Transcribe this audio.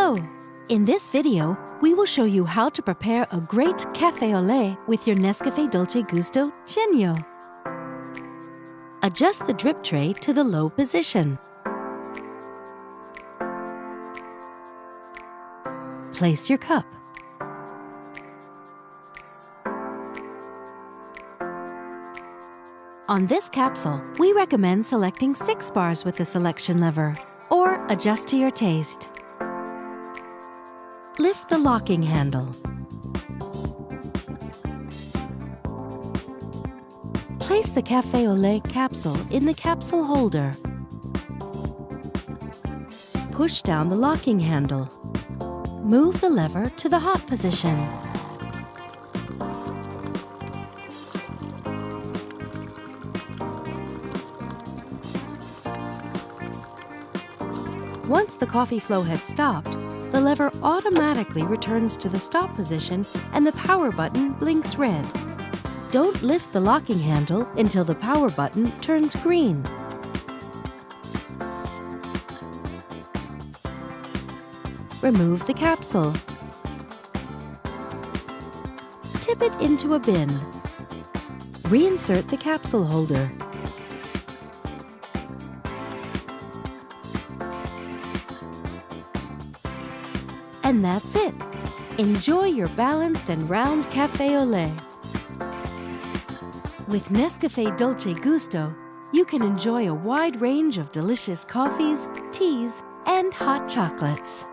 Hello! In this video, we will show you how to prepare a great Café Au Lait with your NESCAFÉ Dolce Gusto Genio. Adjust the drip tray to the low position. Place your cup. On this capsule, we recommend selecting 6 bars with the selection lever, or adjust to your taste. Lift the locking handle. Place the Café Au Lait capsule in the capsule holder. Push down the locking handle. Move the lever to the hot position. Once the coffee flow has stopped, the lever automatically returns to the stop position and the power button blinks red. Don't lift the locking handle until the power button turns green. Remove the capsule. Tip it into a bin. Reinsert the capsule holder. And that's it! Enjoy your balanced and round Café Au Lait. With NESCAFÉ Dolce Gusto, you can enjoy a wide range of delicious coffees, teas, and hot chocolates.